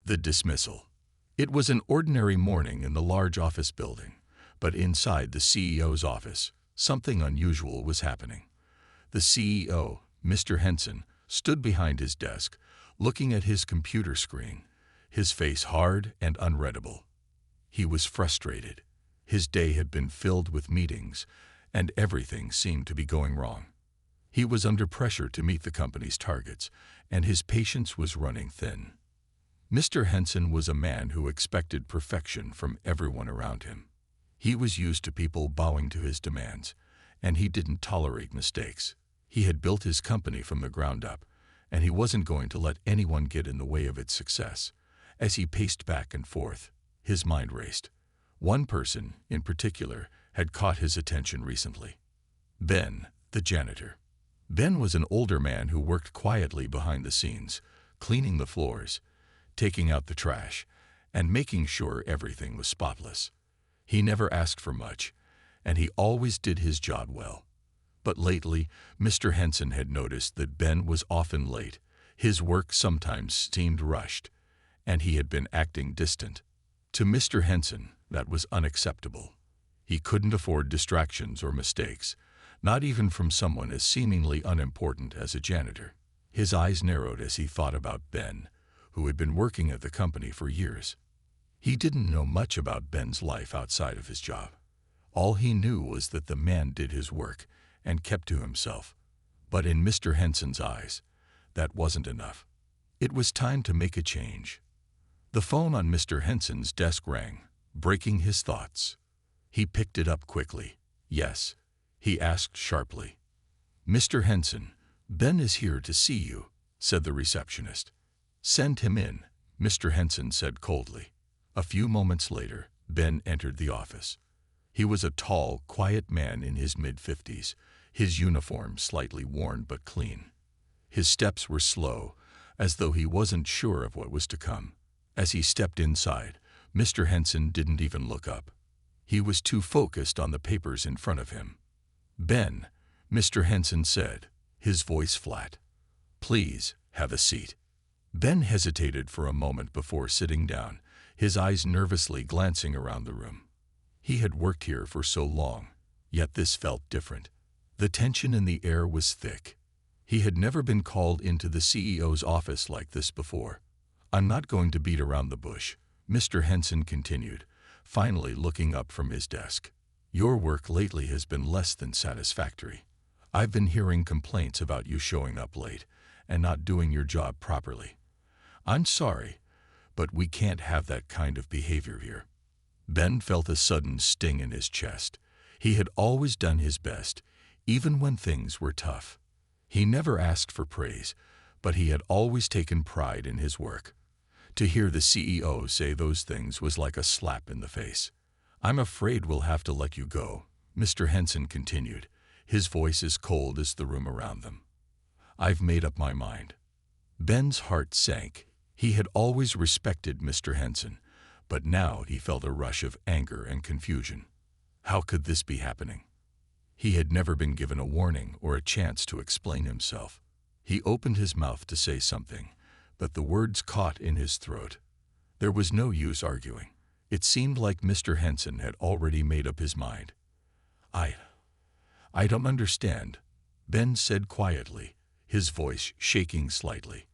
The dismissal. It was an ordinary morning in the large office building, but inside the CEO's office, something unusual was happening. The CEO, Mr. Henson, stood behind his desk, looking at his computer screen, his face hard and unreadable. He was frustrated. His day had been filled with meetings, and everything seemed to be going wrong. He was under pressure to meet the company's targets, and his patience was running thin. Mr. Henson was a man who expected perfection from everyone around him. He was used to people bowing to his demands, and he didn't tolerate mistakes. He had built his company from the ground up, and he wasn't going to let anyone get in the way of its success. As he paced back and forth, his mind raced. One person, in particular, had caught his attention recently. Ben, the janitor. Ben was an older man who worked quietly behind the scenes, cleaning the floors, taking out the trash, and making sure everything was spotless. He never asked for much, and he always did his job well. But lately, Mr. Henson had noticed that Ben was often late. His work sometimes seemed rushed, and he had been acting distant. To Mr. Henson, that was unacceptable. He couldn't afford distractions or mistakes, not even from someone as seemingly unimportant as a janitor. His eyes narrowed as he thought about Ben, who had been working at the company for years. He didn't know much about Ben's life outside of his job. All he knew was that the man did his work and kept to himself. But in Mr. Henson's eyes, that wasn't enough. It was time to make a change. The phone on Mr. Henson's desk rang, breaking his thoughts. He picked it up quickly. "Yes?" he asked sharply. "Mr. Henson, Ben is here to see you," said the receptionist. "Send him in," Mr. Henson said coldly. A few moments later, Ben entered the office. He was a tall, quiet man in his mid-50s, his uniform slightly worn but clean. His steps were slow, as though he wasn't sure of what was to come. As he stepped inside, Mr. Henson didn't even look up. He was too focused on the papers in front of him. "Ben," Mr. Henson said, his voice flat. "Please, have a seat." Ben hesitated for a moment before sitting down, his eyes nervously glancing around the room. He had worked here for so long, yet this felt different. The tension in the air was thick. He had never been called into the CEO's office like this before. "I'm not going to beat around the bush," Mr. Henson continued, finally looking up from his desk. "Your work lately has been less than satisfactory. I've been hearing complaints about you showing up late and not doing your job properly. I'm sorry, but we can't have that kind of behavior here." Ben felt a sudden sting in his chest. He had always done his best, even when things were tough. He never asked for praise, but he had always taken pride in his work. To hear the CEO say those things was like a slap in the face. "I'm afraid we'll have to let you go," Mr. Henson continued, his voice as cold as the room around them. "I've made up my mind." Ben's heart sank. He had always respected Mr. Henson, but now he felt a rush of anger and confusion. How could this be happening? He had never been given a warning or a chance to explain himself. He opened his mouth to say something, but the words caught in his throat. There was no use arguing. It seemed like Mr. Henson had already made up his mind. I don't understand," Ben said quietly, his voice shaking slightly.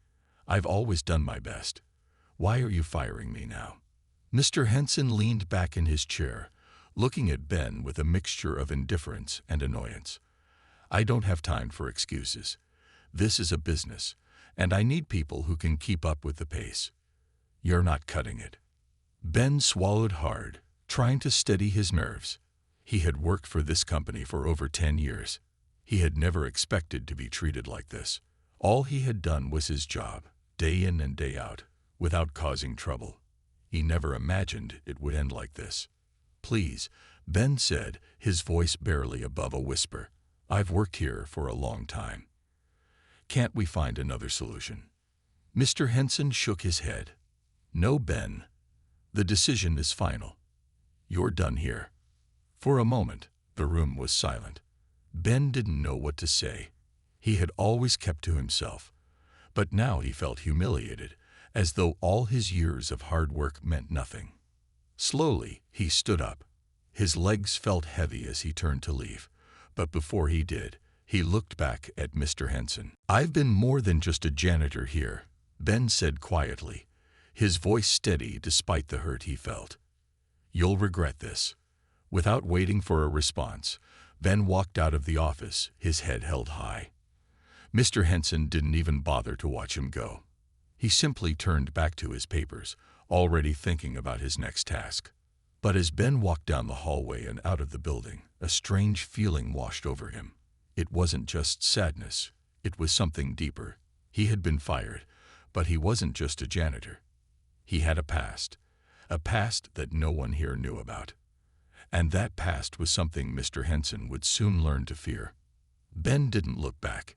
"I've always done my best. Why are you firing me now?" Mr. Henson leaned back in his chair, looking at Ben with a mixture of indifference and annoyance. "I don't have time for excuses. This is a business, and I need people who can keep up with the pace. You're not cutting it." Ben swallowed hard, trying to steady his nerves. He had worked for this company for over 10 years. He had never expected to be treated like this. All he had done was his job, day in and day out, without causing trouble. He never imagined it would end like this. "Please," Ben said, his voice barely above a whisper. "I've worked here for a long time. Can't we find another solution?" Mr. Henson shook his head. "No, Ben. The decision is final. You're done here." For a moment, the room was silent. Ben didn't know what to say. He had always kept to himself, but now he felt humiliated, as though all his years of hard work meant nothing. Slowly, he stood up. His legs felt heavy as he turned to leave, but before he did, he looked back at Mr. Henson. "I've been more than just a janitor here," Ben said quietly, his voice steady despite the hurt he felt. "You'll regret this." Without waiting for a response, Ben walked out of the office, his head held high. Mr. Henson didn't even bother to watch him go. He simply turned back to his papers, already thinking about his next task. But as Ben walked down the hallway and out of the building, a strange feeling washed over him. It wasn't just sadness, it was something deeper. He had been fired, but he wasn't just a janitor. He had a past that no one here knew about. And that past was something Mr. Henson would soon learn to fear. Ben didn't look back.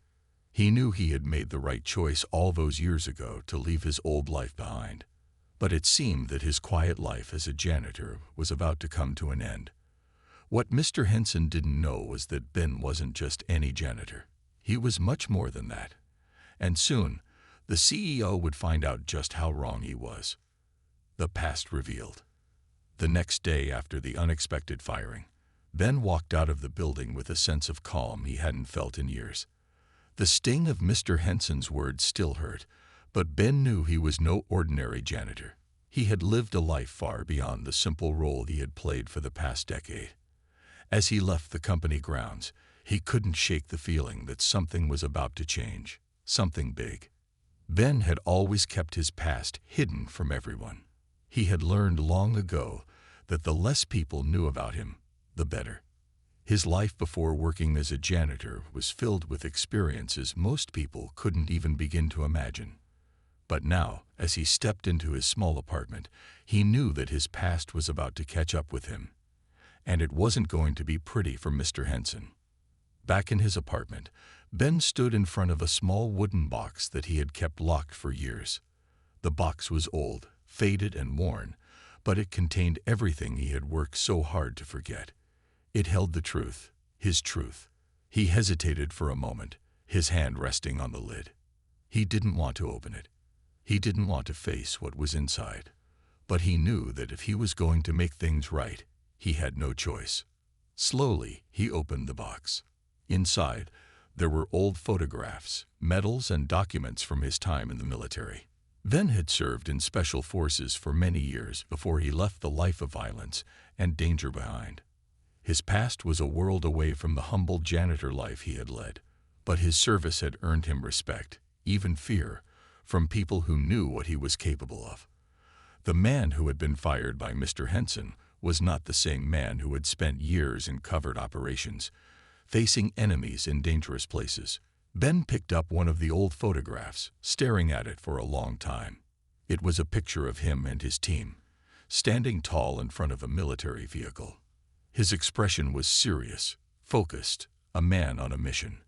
He knew he had made the right choice all those years ago to leave his old life behind. But it seemed that his quiet life as a janitor was about to come to an end. What Mr. Henson didn't know was that Ben wasn't just any janitor. He was much more than that. And soon, the CEO would find out just how wrong he was. The past revealed. The next day after the unexpected firing, Ben walked out of the building with a sense of calm he hadn't felt in years. The sting of Mr. Henson's words still hurt, but Ben knew he was no ordinary janitor. He had lived a life far beyond the simple role he had played for the past decade. As he left the company grounds, he couldn't shake the feeling that something was about to change, something big. Ben had always kept his past hidden from everyone. He had learned long ago that the less people knew about him, the better. His life before working as a janitor was filled with experiences most people couldn't even begin to imagine. But now, as he stepped into his small apartment, he knew that his past was about to catch up with him. And it wasn't going to be pretty for Mr. Henson. Back in his apartment, Ben stood in front of a small wooden box that he had kept locked for years. The box was old, faded and worn, but it contained everything he had worked so hard to forget. It held the truth, his truth. He hesitated for a moment, his hand resting on the lid. He didn't want to open it. He didn't want to face what was inside. But he knew that if he was going to make things right, he had no choice. Slowly, he opened the box. Inside, there were old photographs, medals, and documents from his time in the military. Ben had served in special forces for many years before he left the life of violence and danger behind. His past was a world away from the humble janitor life he had led, but his service had earned him respect, even fear, from people who knew what he was capable of. The man who had been fired by Mr. Henson was not the same man who had spent years in covert operations, facing enemies in dangerous places. Ben picked up one of the old photographs, staring at it for a long time. It was a picture of him and his team, standing tall in front of a military vehicle. His expression was serious, focused, a man on a mission.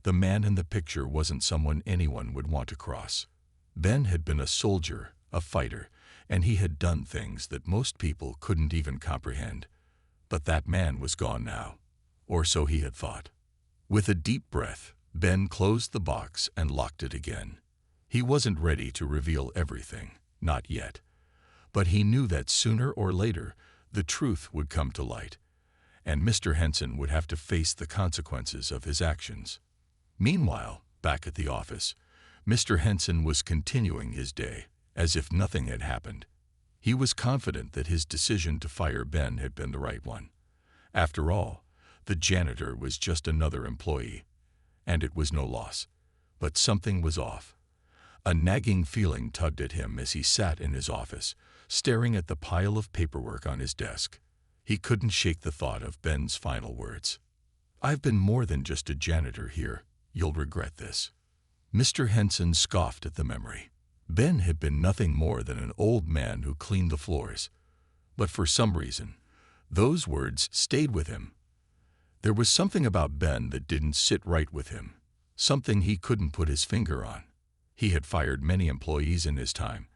The man in the picture wasn't someone anyone would want to cross. Ben had been a soldier, a fighter, and he had done things that most people couldn't even comprehend. But that man was gone now, or so he had thought. With a deep breath, Ben closed the box and locked it again. He wasn't ready to reveal everything, not yet. But he knew that sooner or later, the truth would come to light, and Mr. Henson would have to face the consequences of his actions. Meanwhile, back at the office, Mr. Henson was continuing his day, as if nothing had happened. He was confident that his decision to fire Ben had been the right one. After all, the janitor was just another employee, and it was no loss. But something was off. A nagging feeling tugged at him as he sat in his office, staring at the pile of paperwork on his desk. He couldn't shake the thought of Ben's final words. "I've been more than just a janitor here. You'll regret this." Mr. Henson scoffed at the memory. Ben had been nothing more than an old man who cleaned the floors. But for some reason, those words stayed with him. There was something about Ben that didn't sit right with him, something he couldn't put his finger on. He had fired many employees in his time,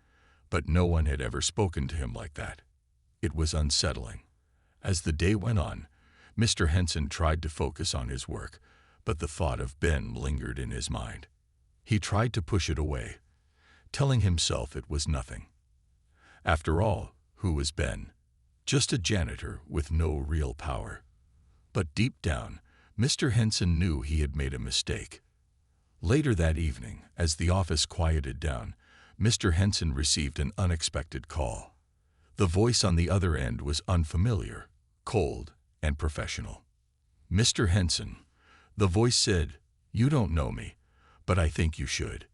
but no one had ever spoken to him like that. It was unsettling. As the day went on, Mr. Henson tried to focus on his work, but the thought of Ben lingered in his mind. He tried to push it away, telling himself it was nothing. After all, who was Ben? Just a janitor with no real power. But deep down, Mr. Henson knew he had made a mistake. Later that evening, as the office quieted down, Mr. Henson received an unexpected call. The voice on the other end was unfamiliar, cold, and professional. "Mr. Henson," the voice said, "you don't know me, but I think you should.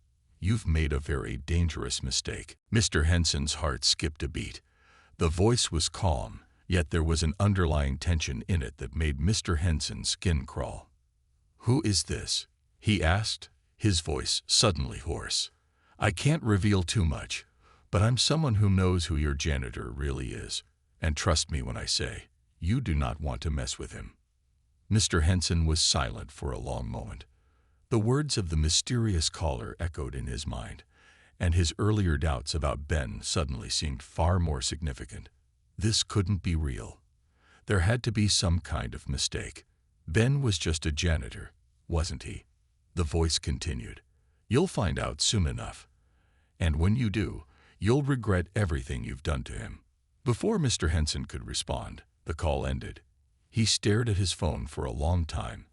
You've made a very dangerous mistake." Mr. Henson's heart skipped a beat. The voice was calm, yet there was an underlying tension in it that made Mr. Henson's skin crawl. "Who is this?" he asked, his voice suddenly hoarse. "I can't reveal too much, but I'm someone who knows who your janitor really is, and trust me when I say, you do not want to mess with him." Mr. Henson was silent for a long moment. The words of the mysterious caller echoed in his mind, and his earlier doubts about Ben suddenly seemed far more significant. This couldn't be real. There had to be some kind of mistake. Ben was just a janitor, wasn't he? The voice continued. "You'll find out soon enough. And when you do, you'll regret everything you've done to him." Before Mr. Henson could respond, the call ended. He stared at his phone for a long time,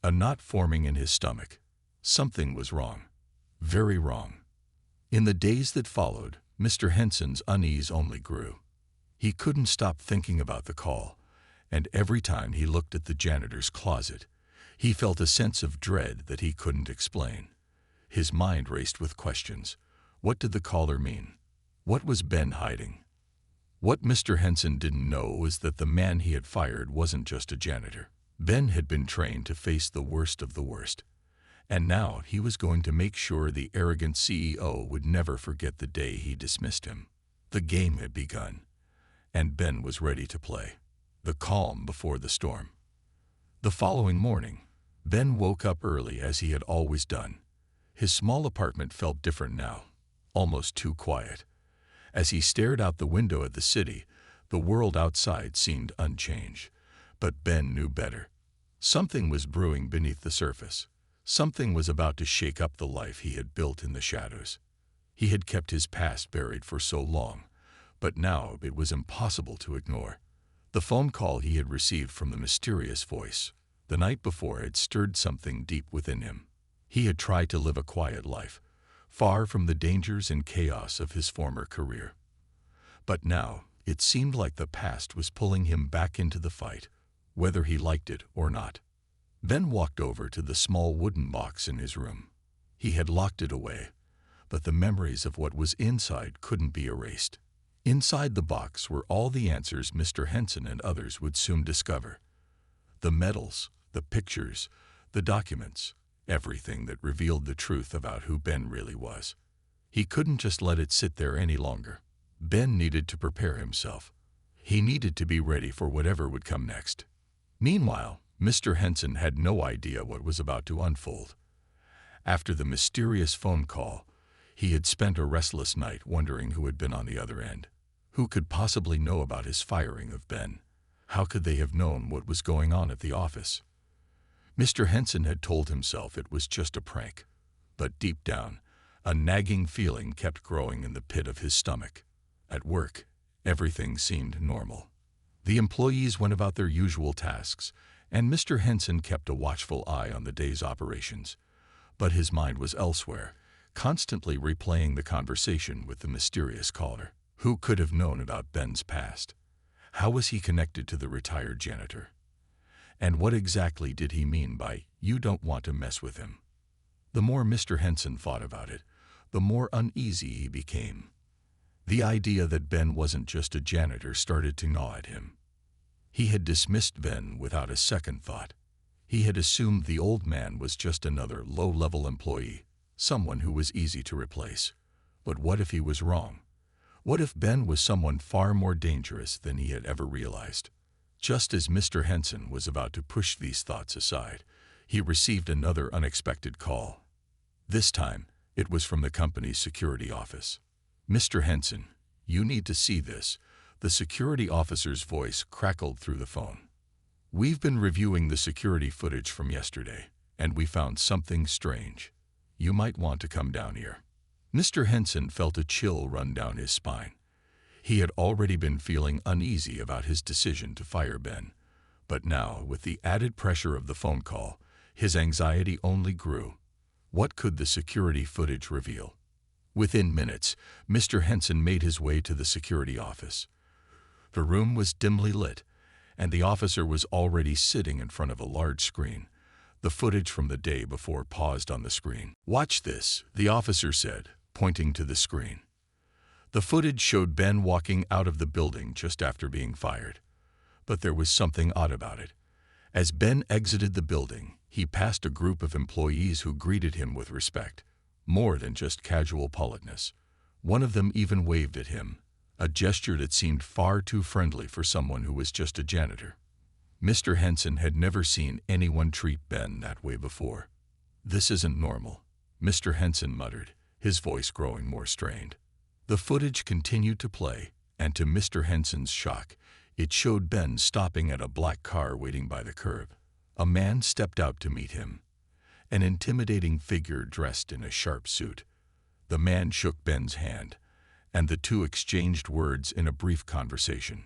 a knot forming in his stomach. Something was wrong. Very wrong. In the days that followed, Mr. Henson's unease only grew. He couldn't stop thinking about the call, and every time he looked at the janitor's closet, he felt a sense of dread that he couldn't explain. His mind raced with questions. What did the caller mean? What was Ben hiding? What Mr. Henson didn't know was that the man he had fired wasn't just a janitor. Ben had been trained to face the worst of the worst. And now he was going to make sure the arrogant CEO would never forget the day he dismissed him. The game had begun, and Ben was ready to play. The calm before the storm. The following morning, Ben woke up early as he had always done. His small apartment felt different now, almost too quiet. As he stared out the window at the city, the world outside seemed unchanged. But Ben knew better. Something was brewing beneath the surface. Something was about to shake up the life he had built in the shadows. He had kept his past buried for so long, but now it was impossible to ignore. The phone call he had received from the mysterious voice the night before had stirred something deep within him. He had tried to live a quiet life, far from the dangers and chaos of his former career. But now it seemed like the past was pulling him back into the fight, whether he liked it or not. Ben walked over to the small wooden box in his room. He had locked it away, but the memories of what was inside couldn't be erased. Inside the box were all the answers Mr. Henson and others would soon discover. The medals, the pictures, the documents, everything that revealed the truth about who Ben really was. He couldn't just let it sit there any longer. Ben needed to prepare himself. He needed to be ready for whatever would come next. Meanwhile, Mr. Henson had no idea what was about to unfold. After the mysterious phone call, he had spent a restless night wondering who had been on the other end. Who could possibly know about his firing of Ben? How could they have known what was going on at the office? Mr. Henson had told himself it was just a prank, but deep down, a nagging feeling kept growing in the pit of his stomach. At work, everything seemed normal. The employees went about their usual tasks, and Mr. Henson kept a watchful eye on the day's operations. But his mind was elsewhere, constantly replaying the conversation with the mysterious caller. Who could have known about Ben's past? How was he connected to the retired janitor? And what exactly did he mean by, "You don't want to mess with him"? The more Mr. Henson thought about it, the more uneasy he became. The idea that Ben wasn't just a janitor started to gnaw at him. He had dismissed Ben without a second thought. He had assumed the old man was just another low-level employee, someone who was easy to replace. But what if he was wrong? What if Ben was someone far more dangerous than he had ever realized? Just as Mr. Henson was about to push these thoughts aside, he received another unexpected call. This time, it was from the company's security office. "Mr. Henson, you need to see this." The security officer's voice crackled through the phone. "We've been reviewing the security footage from yesterday, and we found something strange. You might want to come down here." Mr. Henson felt a chill run down his spine. He had already been feeling uneasy about his decision to fire Ben, but now, with the added pressure of the phone call, his anxiety only grew. What could the security footage reveal? Within minutes, Mr. Henson made his way to the security office. The room was dimly lit, and the officer was already sitting in front of a large screen. The footage from the day before paused on the screen. "Watch this," the officer said, pointing to the screen. The footage showed Ben walking out of the building just after being fired. But there was something odd about it. As Ben exited the building, he passed a group of employees who greeted him with respect, more than just casual politeness. One of them even waved at him, a gesture that seemed far too friendly for someone who was just a janitor. Mr. Henson had never seen anyone treat Ben that way before. "This isn't normal," Mr. Henson muttered, his voice growing more strained. The footage continued to play, and to Mr. Henson's shock, it showed Ben stopping at a black car waiting by the curb. A man stepped out to meet him, an intimidating figure dressed in a sharp suit. The man shook Ben's hand, and the two exchanged words in a brief conversation.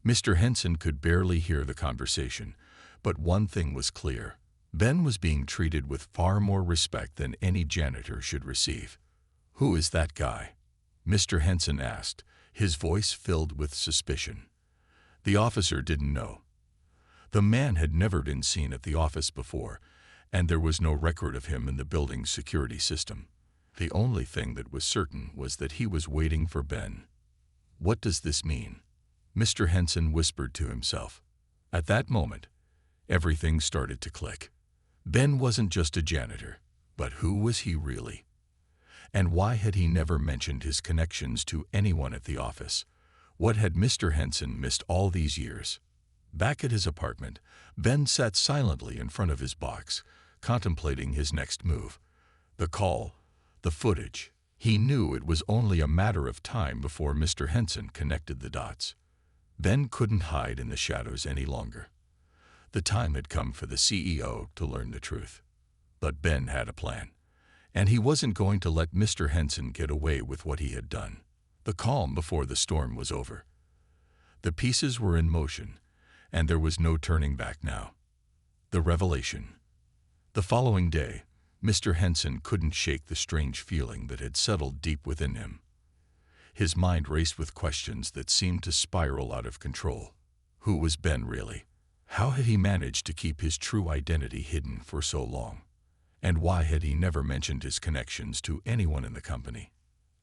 Mr. Henson could barely hear the conversation, but one thing was clear. Ben was being treated with far more respect than any janitor should receive. "Who is that guy?" Mr. Henson asked, his voice filled with suspicion. The officer didn't know. The man had never been seen at the office before, and there was no record of him in the building's security system. The only thing that was certain was that he was waiting for Ben. "What does this mean?" Mr. Henson whispered to himself. At that moment, everything started to click. Ben wasn't just a janitor, but who was he really? And why had he never mentioned his connections to anyone at the office? What had Mr. Henson missed all these years? Back at his apartment, Ben sat silently in front of his box, contemplating his next move. The call, the footage. He knew it was only a matter of time before Mr. Henson connected the dots. Ben couldn't hide in the shadows any longer. The time had come for the CEO to learn the truth. But Ben had a plan, and he wasn't going to let Mr. Henson get away with what he had done. The calm before the storm was over. The pieces were in motion, and there was no turning back now. The revelation. The following day, Mr. Henson couldn't shake the strange feeling that had settled deep within him. His mind raced with questions that seemed to spiral out of control. Who was Ben really? How had he managed to keep his true identity hidden for so long? And why had he never mentioned his connections to anyone in the company?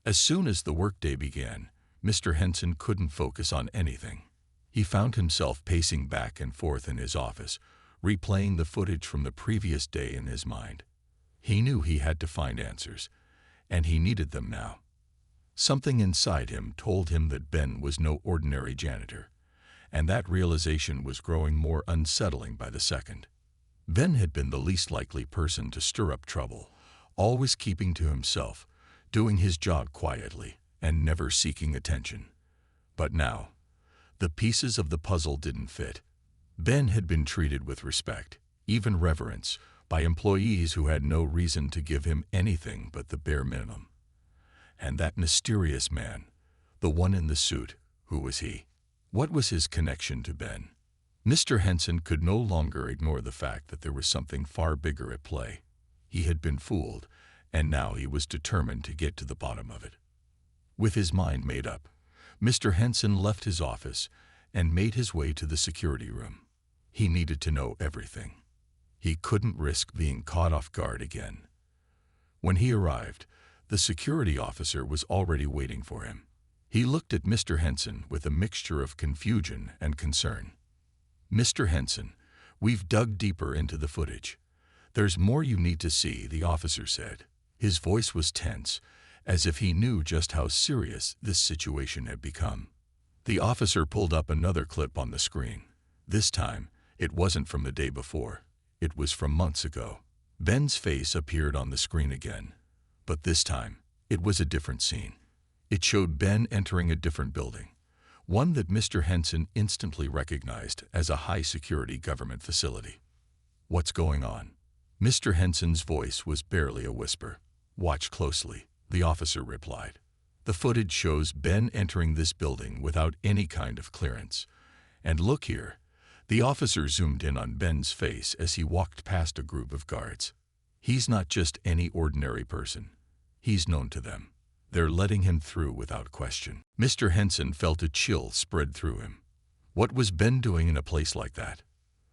As soon as the workday began, Mr. Henson couldn't focus on anything. He found himself pacing back and forth in his office, replaying the footage from the previous day in his mind. He knew he had to find answers, and he needed them now. Something inside him told him that Ben was no ordinary janitor, and that realization was growing more unsettling by the second. Ben had been the least likely person to stir up trouble, always keeping to himself, doing his job quietly, and never seeking attention. But now, the pieces of the puzzle didn't fit. Ben had been treated with respect, even reverence, by employees who had no reason to give him anything but the bare minimum. And that mysterious man, the one in the suit, who was he? What was his connection to Ben? Mr. Henson could no longer ignore the fact that there was something far bigger at play. He had been fooled, and now he was determined to get to the bottom of it. With his mind made up, Mr. Henson left his office and made his way to the security room. He needed to know everything. He couldn't risk being caught off guard again. When he arrived, the security officer was already waiting for him. He looked at Mr. Henson with a mixture of confusion and concern. "Mr. Henson, we've dug deeper into the footage. There's more you need to see," the officer said. His voice was tense, as if he knew just how serious this situation had become. The officer pulled up another clip on the screen. This time, it wasn't from the day before. It was from months ago. Ben's face appeared on the screen again, but this time, it was a different scene. It showed Ben entering a different building, one that Mr. Henson instantly recognized as a high-security government facility. "What's going on?" Mr. Henson's voice was barely a whisper. "Watch closely. the officer replied. "The footage shows Ben entering this building without any kind of clearance. And look here." The officer zoomed in on Ben's face as he walked past a group of guards. "He's not just any ordinary person. He's known to them. They're letting him through without question." Mr. Henson felt a chill spread through him. What was Ben doing in a place like that?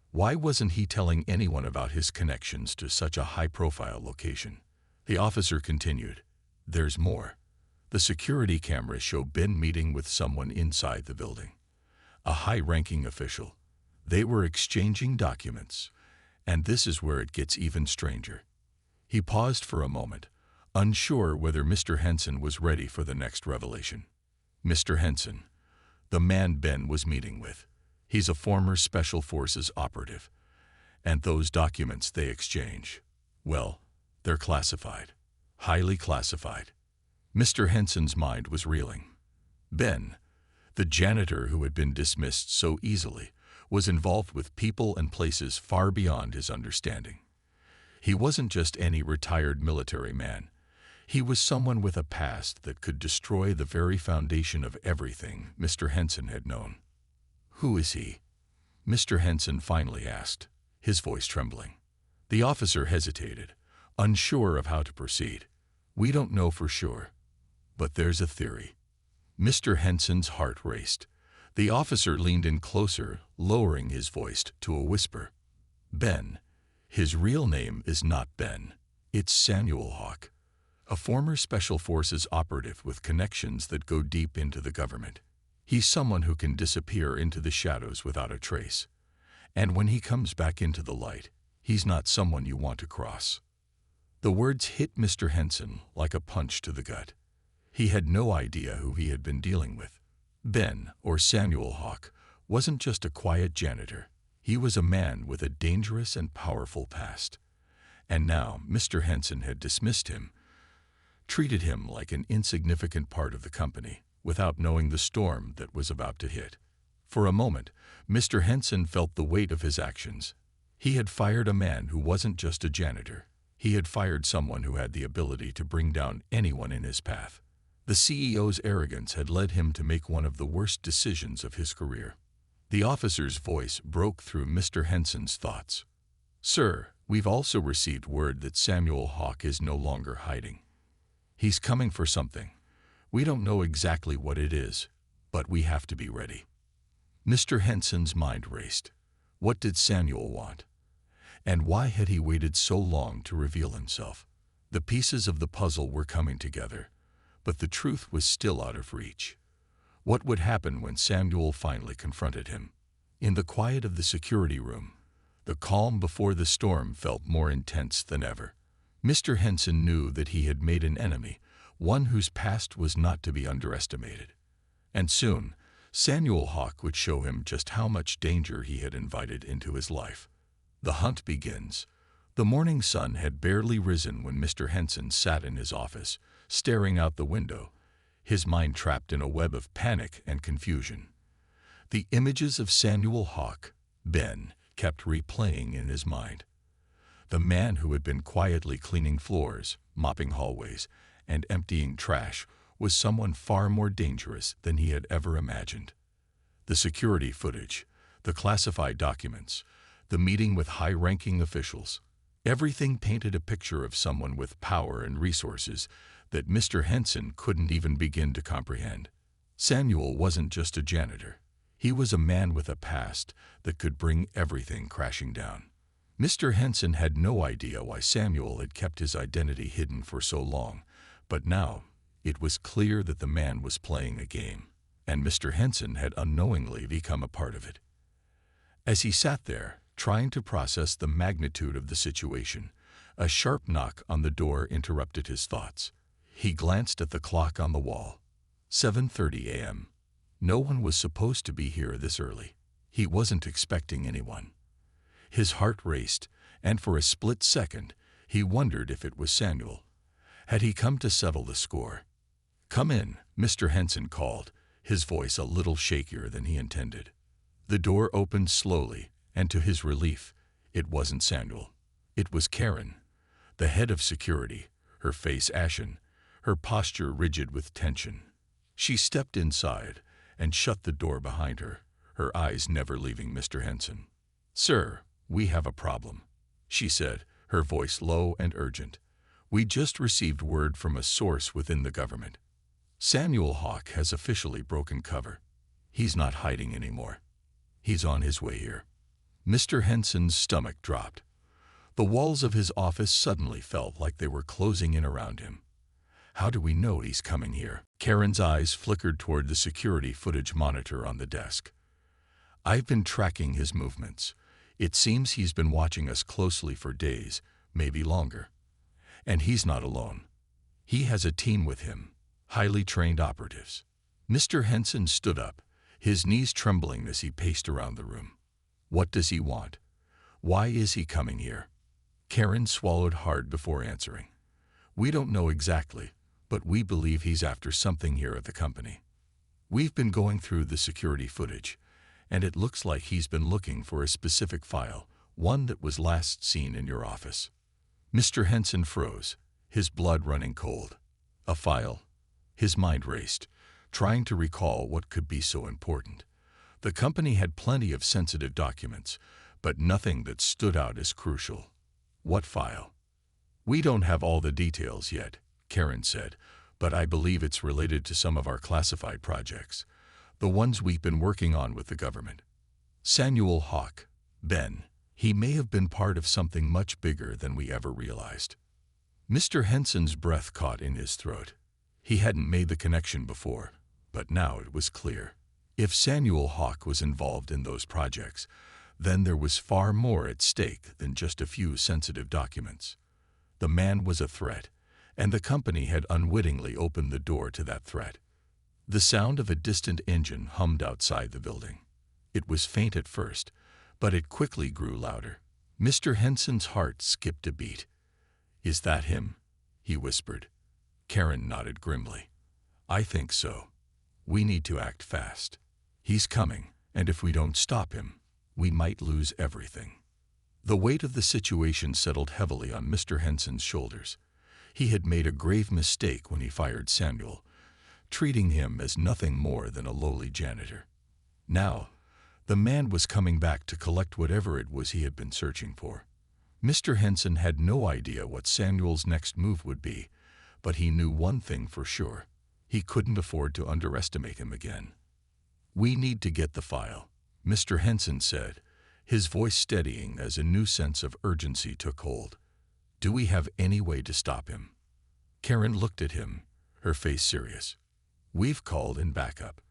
Why wasn't he telling anyone about his connections to such a high-profile location? The officer continued, "There's more. The security cameras show Ben meeting with someone inside the building. A high-ranking official. They were exchanging documents. And this is where it gets even stranger." He paused for a moment, unsure whether Mr. Henson was ready for the next revelation. Mr. Henson, the man Ben was meeting with. He's a former Special Forces operative. And those documents they exchange, well, they're classified. Highly classified. Mr. Henson's mind was reeling. Ben, the janitor who had been dismissed so easily, was involved with people and places far beyond his understanding. He wasn't just any retired military man. He was someone with a past that could destroy the very foundation of everything Mr. Henson had known. "Who is he?" Mr. Henson finally asked, his voice trembling. The officer hesitated, unsure of how to proceed. "We don't know for sure, but there's a theory." Mr. Henson's heart raced. The officer leaned in closer, lowering his voice to a whisper. "Ben. His real name is not Ben. It's Samuel Hawk, a former Special Forces operative with connections that go deep into the government. He's someone who can disappear into the shadows without a trace. And when he comes back into the light, he's not someone you want to cross." The words hit Mr. Henson like a punch to the gut. He had no idea who he had been dealing with. Ben, or Samuel Hawk, wasn't just a quiet janitor. He was a man with a dangerous and powerful past. And now Mr. Henson had dismissed him, treated him like an insignificant part of the company, without knowing the storm that was about to hit. For a moment, Mr. Henson felt the weight of his actions. He had fired a man who wasn't just a janitor. He had fired someone who had the ability to bring down anyone in his path. The CEO's arrogance had led him to make one of the worst decisions of his career. The officer's voice broke through Mr. Henson's thoughts. "Sir, we've also received word that Samuel Hawk is no longer hiding. He's coming for something. We don't know exactly what it is, but we have to be ready." Mr. Henson's mind raced. What did Samuel want? And why had he waited so long to reveal himself? The pieces of the puzzle were coming together, but the truth was still out of reach. What would happen when Samuel finally confronted him? In the quiet of the security room, the calm before the storm felt more intense than ever. Mr. Henson knew that he had made an enemy, one whose past was not to be underestimated. And soon, Samuel Hawk would show him just how much danger he had invited into his life. The hunt begins. The morning sun had barely risen when Mr. Henson sat in his office, staring out the window, his mind trapped in a web of panic and confusion. The images of Samuel Hawk, Ben, kept replaying in his mind. The man who had been quietly cleaning floors, mopping hallways, and emptying trash was someone far more dangerous than he had ever imagined. The security footage, the classified documents, the meeting with high-ranking officials, everything painted a picture of someone with power and resources that Mr. Henson couldn't even begin to comprehend. Samuel wasn't just a janitor. He was a man with a past that could bring everything crashing down. Mr. Henson had no idea why Samuel had kept his identity hidden for so long, but now it was clear that the man was playing a game, and Mr. Henson had unknowingly become a part of it. As he sat there, trying to process the magnitude of the situation, a sharp knock on the door interrupted his thoughts. He glanced at the clock on the wall. 7:30 a.m. No one was supposed to be here this early. He wasn't expecting anyone. His heart raced, and for a split second, he wondered if it was Samuel. Had he come to settle the score? "Come in," Mr. Henson called, his voice a little shakier than he intended. The door opened slowly, and to his relief, it wasn't Samuel. It was Karen, the head of security, her face ashen, her posture rigid with tension. She stepped inside and shut the door behind her, her eyes never leaving Mr. Henson. "Sir, we have a problem," she said, her voice low and urgent. "We just received word from a source within the government. Samuel Hawke has officially broken cover. He's not hiding anymore. He's on his way here." Mr. Henson's stomach dropped. The walls of his office suddenly felt like they were closing in around him. "How do we know he's coming here?" Karen's eyes flickered toward the security footage monitor on the desk. "I've been tracking his movements. It seems he's been watching us closely for days, maybe longer. And he's not alone. He has a team with him, highly trained operatives." Mr. Henson stood up, his knees trembling as he paced around the room. "What does he want? Why is he coming here?" Karen swallowed hard before answering. "We don't know exactly, but we believe he's after something here at the company. We've been going through the security footage, and it looks like he's been looking for a specific file, one that was last seen in your office." Mr. Henson froze, his blood running cold. A file? His mind raced, trying to recall what could be so important. The company had plenty of sensitive documents, but nothing that stood out as crucial. What file? "We don't have all the details yet," Karen said, "but I believe it's related to some of our classified projects, the ones we've been working on with the government. Samuel Hawke, Ben, he may have been part of something much bigger than we ever realized." Mr. Henson's breath caught in his throat. He hadn't made the connection before, but now it was clear. If Samuel Hawke was involved in those projects, then there was far more at stake than just a few sensitive documents. The man was a threat, and the company had unwittingly opened the door to that threat. The sound of a distant engine hummed outside the building. It was faint at first, but it quickly grew louder. Mr. Henson's heart skipped a beat. "Is that him?" he whispered. Karen nodded grimly. "I think so. We need to act fast. He's coming, and if we don't stop him, we might lose everything." The weight of the situation settled heavily on Mr. Henson's shoulders. He had made a grave mistake when he fired Samuel, treating him as nothing more than a lowly janitor. Now, the man was coming back to collect whatever it was he had been searching for. Mr. Henson had no idea what Samuel's next move would be, but he knew one thing for sure. He couldn't afford to underestimate him again. "We need to get the file," Mr. Henson said, his voice steadying as a new sense of urgency took hold. "Do we have any way to stop him?" Karen looked at him, her face serious. "We've called in backup.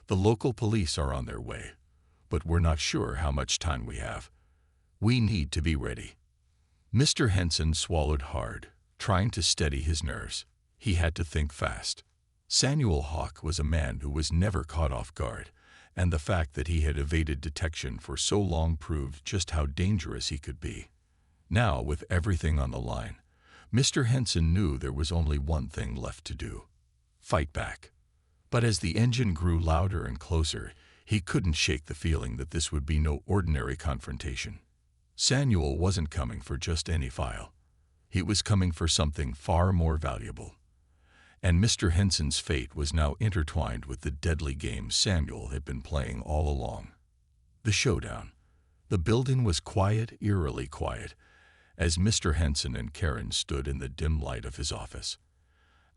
The local police are on their way, but we're not sure how much time we have. We need to be ready." Mr. Henson swallowed hard, trying to steady his nerves. He had to think fast. Samuel Hawke was a man who was never caught off guard, and the fact that he had evaded detection for so long proved just how dangerous he could be. Now, with everything on the line, Mr. Henson knew there was only one thing left to do: fight back. But as the engine grew louder and closer, he couldn't shake the feeling that this would be no ordinary confrontation. Samuel wasn't coming for just any file. He was coming for something far more valuable. And Mr. Henson's fate was now intertwined with the deadly game Samuel had been playing all along. The showdown. The building was quiet, eerily quiet, as Mr. Henson and Karen stood in the dim light of his office.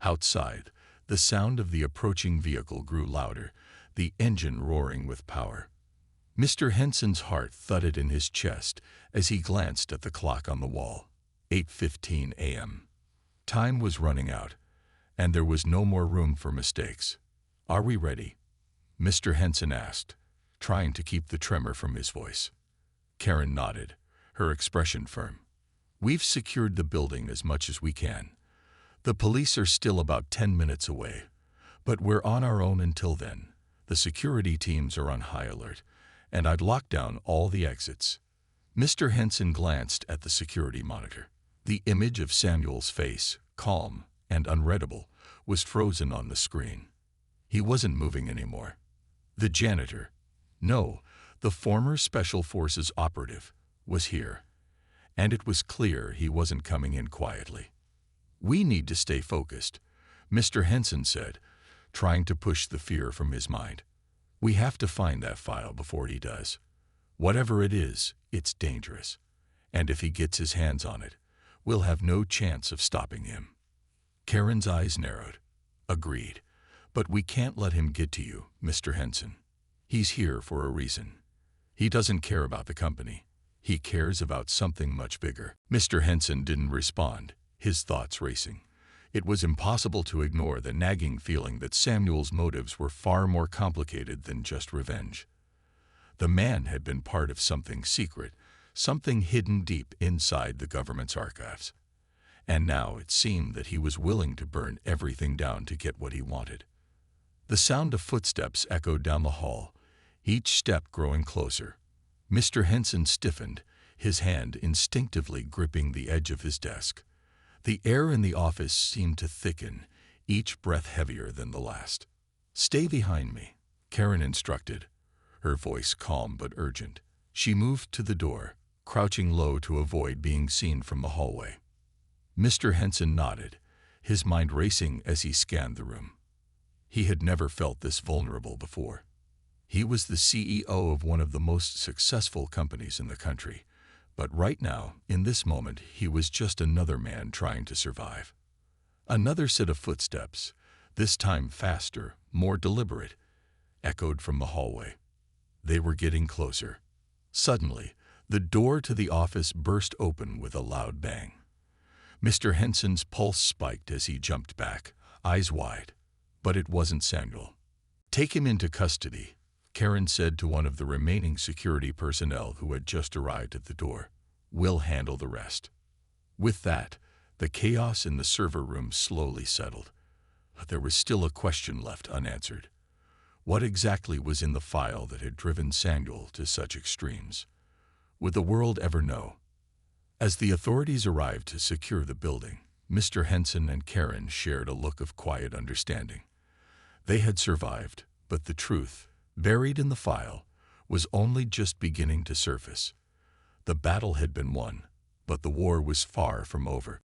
Outside, the sound of the approaching vehicle grew louder, the engine roaring with power. Mr. Henson's heart thudded in his chest as he glanced at the clock on the wall. 8:15 a.m. Time was running out, and there was no more room for mistakes. "Are we ready?" Mr. Henson asked, trying to keep the tremor from his voice. Karen nodded, her expression firm. "We've secured the building as much as we can. The police are still about 10 minutes away, but we're on our own until then. The security teams are on high alert, and I've locked down all the exits." Mr. Henson glanced at the security monitor. The image of Samuel's face, calm and unreadable, was frozen on the screen. He wasn't moving anymore. The janitor, no, the former Special Forces operative, was here, and it was clear he wasn't coming in quietly. "We need to stay focused. Mr. Henson said, trying to push the fear from his mind. "We have to find that file before he does. Whatever it is, it's dangerous. And if he gets his hands on it, we'll have no chance of stopping him." Karen's eyes narrowed. "Agreed. But we can't let him get to you, Mr. Henson. He's here for a reason. He doesn't care about the company. He cares about something much bigger." Mr. Henson didn't respond, his thoughts racing. It was impossible to ignore the nagging feeling that Samuel's motives were far more complicated than just revenge. The man had been part of something secret, something hidden deep inside the government's archives. And now it seemed that he was willing to burn everything down to get what he wanted. The sound of footsteps echoed down the hall, each step growing closer. Mr. Henson stiffened, his hand instinctively gripping the edge of his desk. The air in the office seemed to thicken, each breath heavier than the last. "Stay behind me," Karen instructed, her voice calm but urgent. She moved to the door, crouching low to avoid being seen from the hallway. Mr. Henson nodded, his mind racing as he scanned the room. He had never felt this vulnerable before. He was the CEO of one of the most successful companies in the country, but right now, in this moment, he was just another man trying to survive. Another set of footsteps, this time faster, more deliberate, echoed from the hallway. They were getting closer. Suddenly, the door to the office burst open with a loud bang. Mr. Henson's pulse spiked as he jumped back, eyes wide. But it wasn't Samuel. "Take him into custody," Karen said to one of the remaining security personnel who had just arrived at the door. "We'll handle the rest." With that, the chaos in the server room slowly settled. But there was still a question left unanswered. What exactly was in the file that had driven Samuel to such extremes? Would the world ever know? As the authorities arrived to secure the building, Mr. Henson and Karen shared a look of quiet understanding. They had survived, but the truth, buried in the file, was only just beginning to surface. The battle had been won, but the war was far from over.